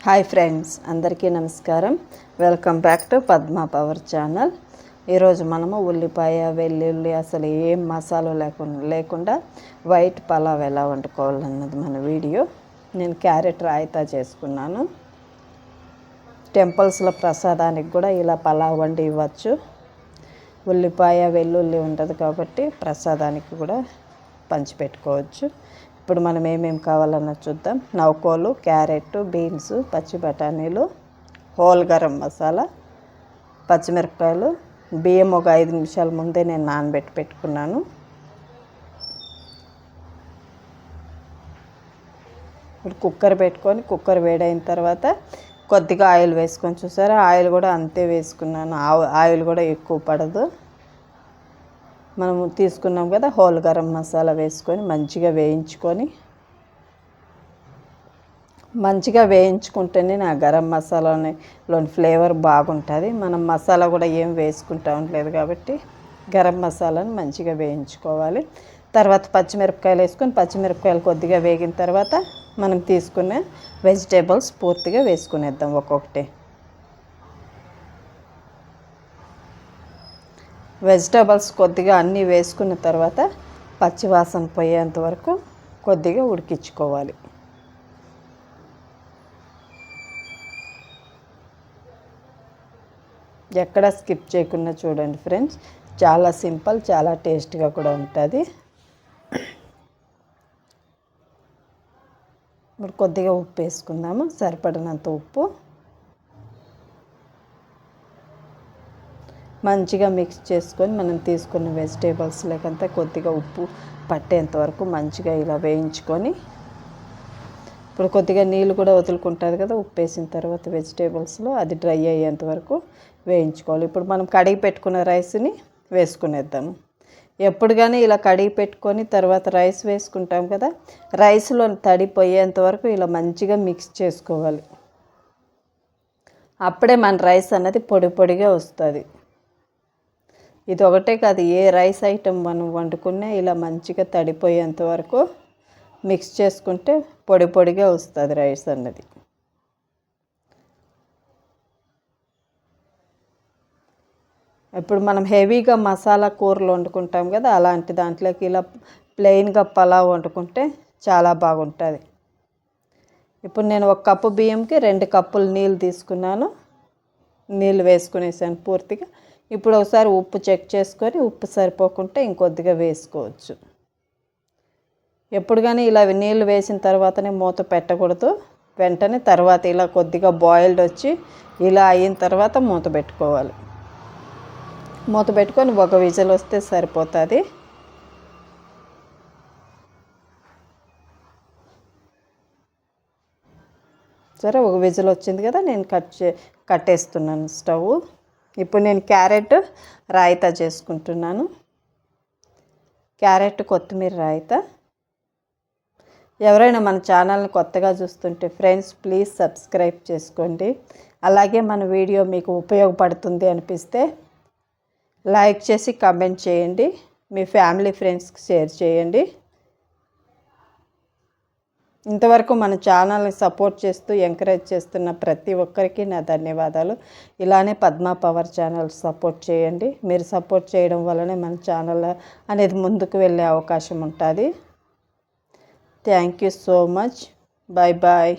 Hi friends, అందరికీ నమస్కారం. Welcome back to Padma power channel. ఈరోజు మనము ఉల్లిపాయ, వెల్లుల్లి అసలు ఏం మసాలా లేకుండా వైట్ పలావ్ ఎలా వండుకోవాలన్నది మన వీడియో. నేను క్యారెట్ రాయితా చేసుకున్నాను. టెంపుల్స్లో ప్రసాదానికి కూడా ఇలా పలావ్ వండి ఇవ్వచ్చు. ఉల్లిపాయ, వెల్లుల్లి ఉంటుంది కాబట్టి ప్రసాదానికి కూడా పంచిపెట్టుకోవచ్చు. ఇప్పుడు మనం ఏమేమి కావాలన్నది చూద్దాం. నౌకోలు, క్యారెట్, బీన్స్, పచ్చి బఠానీలు, హోల్ గరం మసాలా, పచ్చిమిరపకాయలు, బియ్యం ఒక 5 నిమిషాల ముందే నేను నానబెట్టి పెట్టుకున్నాను. ఇప్పుడు కుక్కర్ పెట్టుకొని కుక్కర్ వేడైన తర్వాత కొద్దిగా ఆయిల్ వేసుకొని, చూసారా ఆయిల్ కూడా అంతే వేసుకున్నాను. ఆయిల్ కూడా ఎక్కువ పడదు. మనము తీసుకున్నాం కదా హోల్ గరం మసాలా వేసుకొని మంచిగా వేయించుకుంటేనే నా గరం మసాలాలోని ఫ్లేవర్ బాగుంటుంది. మనం మసాలా కూడా ఏం వేసుకుంటా ఉండలేదు కాబట్టి గరం మసాలాను మంచిగా వేయించుకోవాలి. తర్వాత పచ్చిమిరపకాయలు వేసుకొని పచ్చిమిరపకాయలు కొద్దిగా వేగిన తర్వాత మనం తీసుకునే వెజిటేబుల్స్ పూర్తిగా వేసుకునేద్దాం ఒక్కొక్కటి. వెజిటేబుల్స్ కొద్దిగా అన్నీ వేసుకున్న తర్వాత పచ్చివాసన పోయేంత వరకు కొద్దిగా ఉడికించుకోవాలి. ఎక్కడ స్కిప్ చేయకుండా చూడండి ఫ్రెండ్స్. చాలా సింపుల్, చాలా టేస్ట్గా కూడా ఉంటుంది. ఇప్పుడు కొద్దిగా ఉప్పు వేసుకుందాము, సరిపడినంత ఉప్పు. మంచిగా మిక్స్ చేసుకొని మనం తీసుకున్న వెజిటేబుల్స్ లేకంతా కొద్దిగా ఉప్పు పట్టేంత వరకు మంచిగా ఇలా వేయించుకొని, ఇప్పుడు కొద్దిగా నీళ్ళు కూడా వదులుకుంటుంది కదా ఉప్పు వేసిన తర్వాత వెజిటేబుల్స్లో, అది డ్రై అయ్యేంత వరకు వేయించుకోవాలి. ఇప్పుడు మనం కడిగి పెట్టుకున్న రైస్ని వేసుకునేద్దాము. ఎప్పుడు కానీ ఇలా కడిగి పెట్టుకొని తర్వాత రైస్ వేసుకుంటాం కదా, రైస్లో తడిపోయేంత వరకు ఇలా మంచిగా మిక్స్ చేసుకోవాలి. అప్పుడే మన రైస్ అన్నది పొడి పొడిగా వస్తుంది. ఇది ఒకటే కాదు, ఏ రైస్ ఐటెం మనం వండుకున్నా ఇలా మంచిగా తడిపోయేంత వరకు మిక్స్ చేసుకుంటే పొడి పొడిగా వస్తుంది రైస్ అన్నది. ఇప్పుడు మనం హెవీగా మసాలా కూరలు వండుకుంటాం కదా, అలాంటి దాంట్లోకి ఇలా ప్లెయిన్గా పలావ్ వండుకుంటే చాలా బాగుంటుంది. ఇప్పుడు నేను 1 కప్పు బియ్యంకి 2 కప్పులు నీళ్ళు తీసుకున్నాను. నీళ్ళు వేసుకునేసాను పూర్తిగా. ఇప్పుడు ఒకసారి ఉప్పు చెక్ చేసుకొని ఉప్పు సరిపోకుంటే ఇంకొద్దిగా వేసుకోవచ్చు. ఎప్పుడు కానీ ఇలా నీళ్ళు వేసిన తర్వాతనే మూత పెట్టకూడదు. వెంటనే తర్వాత ఇలా కొద్దిగా బాయిల్డ్ వచ్చి ఇలా అయిన తర్వాత మూత పెట్టుకోవాలి. మూత పెట్టుకొని ఒక విజిల్ వస్తే సరిపోతుంది. సరే, ఒక విజిల్ వచ్చింది కదా, నేను కట్టేస్తున్నాను స్టవ్. ఇప్పుడు నేను క్యారెట్ రాయితా చేసుకుంటున్నాను. క్యారెట్ కొత్తిమీర రాయితా. ఎవరైనా మన ఛానల్ని కొత్తగా చూస్తుంటే ఫ్రెండ్స్ ప్లీజ్ సబ్స్క్రైబ్ చేసుకోండి. అలాగే మన వీడియో మీకు ఉపయోగపడుతుంది అనిపిస్తే లైక్ చేసి కామెంట్ చేయండి. మీ ఫ్యామిలీ ఫ్రెండ్స్కి షేర్ చేయండి. ఇంతవరకు మన ఛానల్ని సపోర్ట్ చేస్తూ ఎంకరేజ్ చేస్తున్న ప్రతి ఒక్కరికి నా ధన్యవాదాలు. ఇలానే పద్మా పవర్ ఛానల్ సపోర్ట్ చేయండి. మీరు సపోర్ట్ చేయడం వల్లనే మన ఛానల్ అనేది ముందుకు వెళ్ళే అవకాశం ఉంటుంది. Thank you so much. Bye bye.